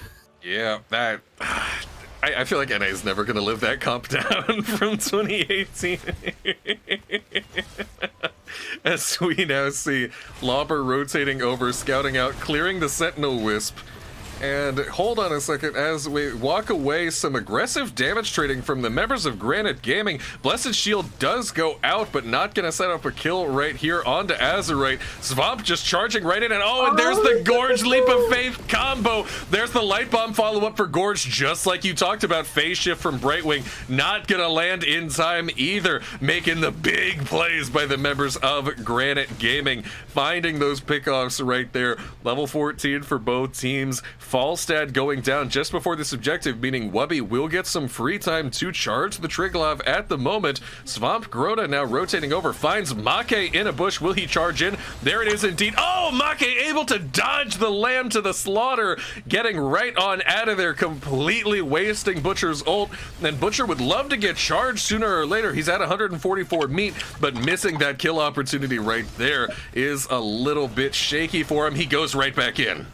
Yeah, that... I feel like NA is never going to live that comp down from 2018. As we now see Lobber rotating over, scouting out, clearing the Sentinel Wisp. And hold on a second, as we walk away, some aggressive damage trading from the members of Granit Gaming. Blessed Shield does go out, but not going to set up a kill right here onto Azerite. Swamp just charging right in, and there's the Gorge Leap of Faith combo. There's the Light Bomb follow-up for Gorge, just like you talked about. Phase Shift from Brightwing, not going to land in time either. Making the big plays by the members of Granit Gaming, finding those pickoffs right there. Level 14 for both teams. Falstad going down just before this objective, meaning Wubby will get some free time to charge the Triglav at the moment. Swamp Grota now rotating over, finds Make in a bush. Will he charge in? There it is indeed. Oh, Make able to dodge the lamb to the slaughter, getting right on out of there, completely wasting Butcher's ult. And Butcher would love to get charged sooner or later. He's at 144 meat, but missing that kill opportunity right there is a little bit shaky for him. He goes right back in.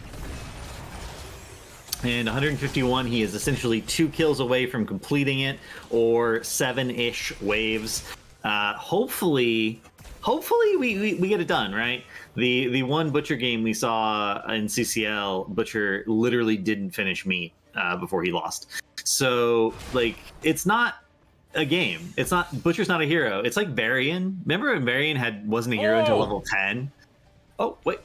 And 151, he is essentially 2 kills away from completing it, or 7-ish waves. Hopefully we get it done, right? The one Butcher game we saw in CCL, Butcher literally didn't finish meat before he lost. So, it's not a game. It's not, Butcher's not a hero. It's like Varian. Remember when Varian wasn't a hero until level 10? Oh, wait.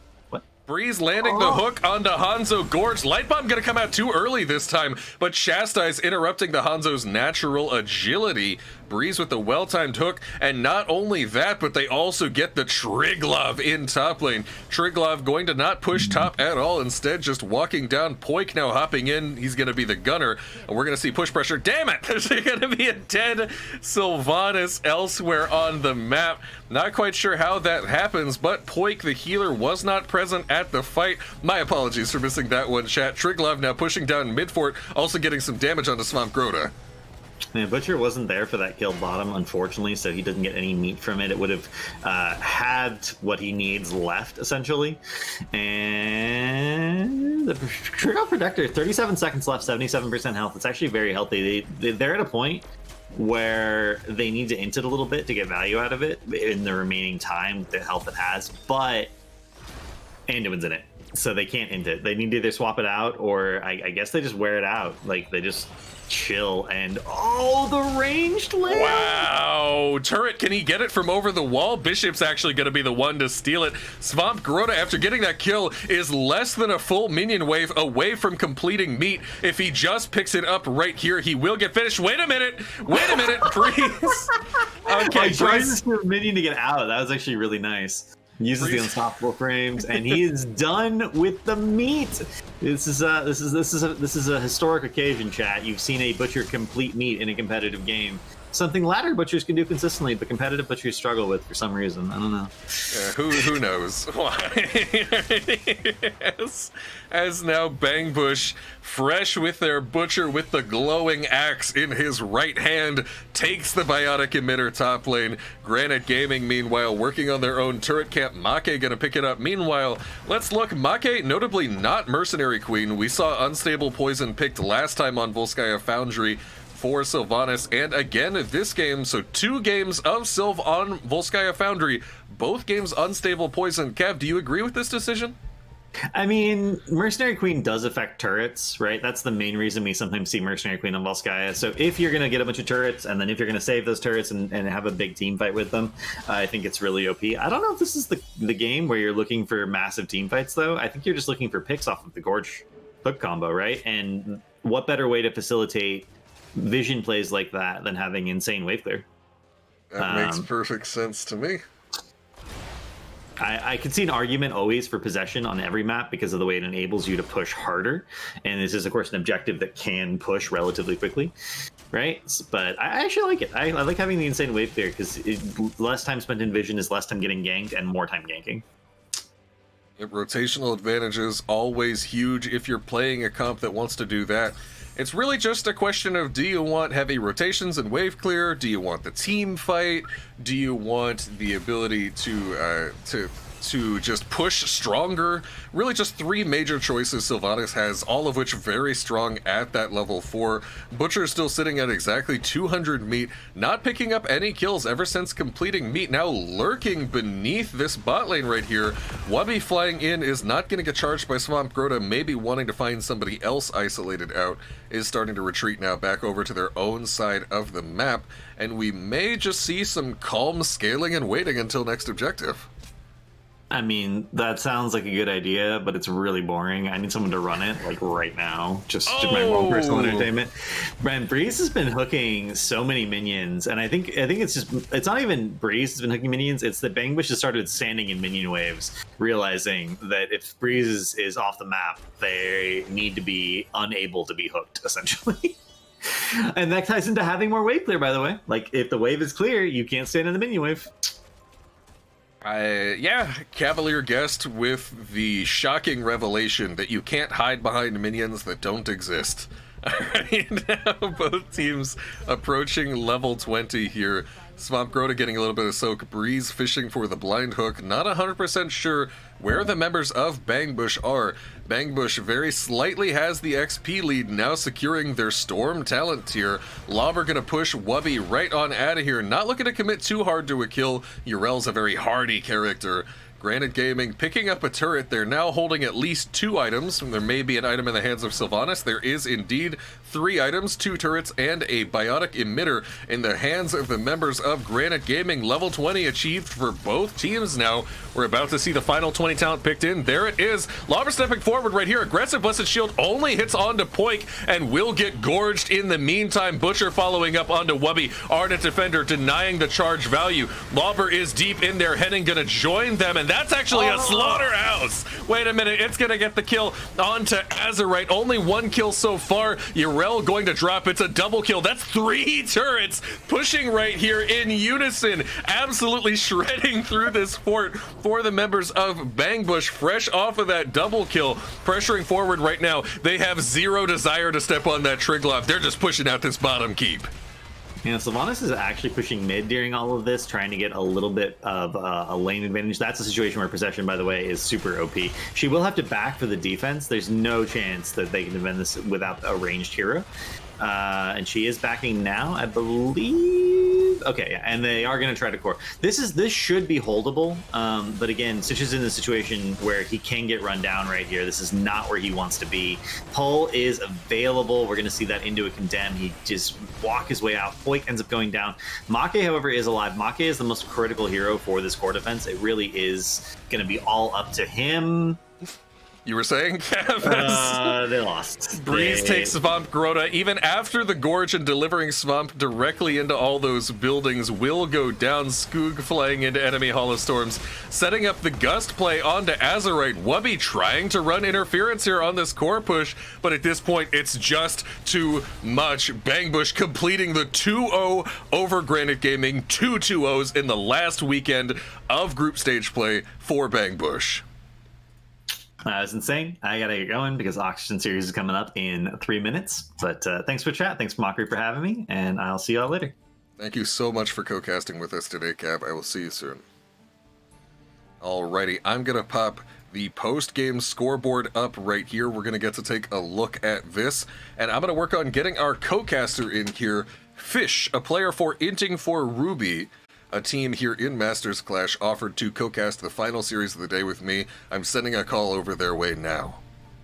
Breeze landing the hook onto Hanzo Gorge. Light Bomb gonna come out too early this time, but Shasta is interrupting the Hanzo's natural agility. Breeze with the well-timed hook, and not only that, but they also get the Triglav in top lane. Triglav going to not push top at all, instead just walking down. Poik now hopping in, he's gonna be the gunner, and we're gonna see push pressure. Damn it! There's gonna be a dead Sylvanas elsewhere on the map. Not quite sure how that happens, but Poik, the healer, was not present at the fight. My apologies for missing that one, chat. Triglav now pushing down mid fort, also getting some damage onto Swamp Grota. Yeah, Butcher wasn't there for that kill bottom, unfortunately, so he doesn't get any meat from it. It would have had what he needs left, essentially. And the Trigger Protector, 37 seconds left, 77% health. It's actually very healthy. They're at a point where they need to int it a little bit to get value out of it in the remaining time, the health it has, but Anduin's in it, so they can't int it. They need to either swap it out, or I guess they just wear it out. They just chill, and the ranged lamp! Wow! Turret, can he get it from over the wall? Bishop's actually going to be the one to steal it. Swamp Grota, after getting that kill, is less than a full minion wave away from completing meat. If he just picks it up right here, he will get finished. Wait a minute, Breeze. Okay, I tried this minion to get out. That was actually really nice. Uses the unstoppable frames, and he is done with the meat. This is a historic occasion, chat. You've seen a butcher complete meat in a competitive game. Something ladder butchers can do consistently, but competitive butchers struggle with for some reason. I don't know. Yeah, who knows why? As now Bangbush, fresh with their butcher with the glowing axe in his right hand, takes the biotic emitter top lane. Granit Gaming, meanwhile, working on their own turret camp. Make gonna pick it up. Meanwhile, let's look. Make, notably not Mercenary Queen. We saw Unstable Poison picked last time on Volskaya Foundry for Sylvanas, and again this game, so 2 games of Sylv on Volskaya Foundry, both games Unstable Poison. Cav, do you agree with this decision? I mean, Mercenary Queen does affect turrets, right? That's the main reason we sometimes see Mercenary Queen on Volskaya. So if you're going to get a bunch of turrets, and then if you're going to save those turrets and have a big team fight with them, I think it's really OP. I don't know if this is the game where you're looking for massive team fights, though. I think you're just looking for picks off of the Gorge hook combo, right? And what better way to facilitate vision plays like that than having insane wave clear? That makes perfect sense to me. I could see an argument always for possession on every map because of the way it enables you to push harder, and this is of course an objective that can push relatively quickly, right? But I actually like it. I like having the insane wave clear because less time spent in vision is less time getting ganked and more time ganking. Yep, rotational advantages always huge if you're playing a comp that wants to do that. It's really just a question of, do you want heavy rotations and wave clear? Do you want the team fight? Do you want the ability to just push stronger? Really just 3 major choices Sylvanas has, all of which very strong at that level 4. Butcher still sitting at exactly 200 meat, not picking up any kills ever since completing meat, now lurking beneath this bot lane right here. Wubby flying in is not going to get charged by Swamp Grota, maybe wanting to find somebody else isolated out, is starting to retreat now back over to their own side of the map, and we may just see some calm scaling and waiting until next objective. I mean, that sounds like a good idea, but it's really boring. I need someone to run it, like, right now, just to my own personal entertainment. And Breeze has been hooking so many minions, and I think it's not even Breeze has been hooking minions, it's that Bangbush has started standing in minion waves, realizing that if Breeze is off the map, they need to be unable to be hooked, essentially. And that ties into having more wave clear, by the way. Like, if the wave is clear, you can't stand in the minion wave. Yeah, CavalierGuest with the shocking revelation that you can't hide behind minions that don't exist. Alright, now both teams approaching level 20 here. Swamp Grota getting a little bit of soak. Breeze fishing for the blind hook. Not 100% sure where the members of Bangbush are. Bangbush very slightly has the XP lead, now securing their Storm talent tier. Lobber gonna push Wubby right on out of here. Not looking to commit too hard to a kill. Urel's a very hardy character. Granit Gaming picking up a turret. They're now holding at least 2 items. There may be an item in the hands of Sylvanas. There is indeed 3 items, 2 turrets, and a biotic emitter in the hands of the members of Granit Gaming. Level 20 achieved for both teams now. We're about to see the final 20 talent picked in. There it is. Lobber stepping forward right here. Aggressive Blessed Shield only hits onto Poik and will get gorged in the meantime. Butcher following up onto Wubby. Ardent Defender denying the charge value. Lobber is deep in there. Henning gonna join them, and that's actually a slaughterhouse. Wait a minute, it's gonna get the kill onto Azerite. Only 1 kill so far. Urel going to drop. It's a double kill. That's 3 turrets pushing right here in unison, absolutely shredding through this fort for the members of Bangbush, fresh off of that double kill, pressuring forward right now. They have 0 desire to step on that Triglav. They're just pushing out this bottom keep. Yeah, Sylvanas is actually pushing mid during all of this, trying to get a little bit of a lane advantage. That's a situation where possession, by the way, is super OP. She will have to back for the defense. There's no chance that they can defend this without a ranged hero. And she is backing now, I believe. Okay, yeah, and they are going to try to core. This should be holdable, but again, Stitch is in a situation where he can get run down right here. This is not where he wants to be. Pull is available. We're going to see that into a condemn. He just walk his way out. Poik ends up going down. Make, however, is alive. Make is the most critical hero for this core defense. It really is going to be all up to him. You were saying, Cav? They lost. Breeze takes Swamp Grota. Even after the Gorge and delivering Swamp directly into all those buildings will go down. Skoog flying into enemy Hollow Storms, setting up the Gust play onto Azerite. Wubby trying to run interference here on this core push, but at this point, it's just too much. Bangbush completing the 2-0 over Granit Gaming. 2 2-0s in the last weekend of group stage play for Bangbush. That was insane. I gotta get going because Oxygen Series is coming up in 3 minutes. But thanks for chat. Thanks, Mockery, for having me. And I'll see y'all later. Thank you so much for co-casting with us today, Cav. I will see you soon. Alrighty, I'm going to pop the post-game scoreboard up right here. We're going to get to take a look at this. And I'm going to work on getting our co-caster in here. Fish, a player for Inting for Ruby. A team here in Masters Clash offered to co-cast the final series of the day with me. I'm sending a call over their way now.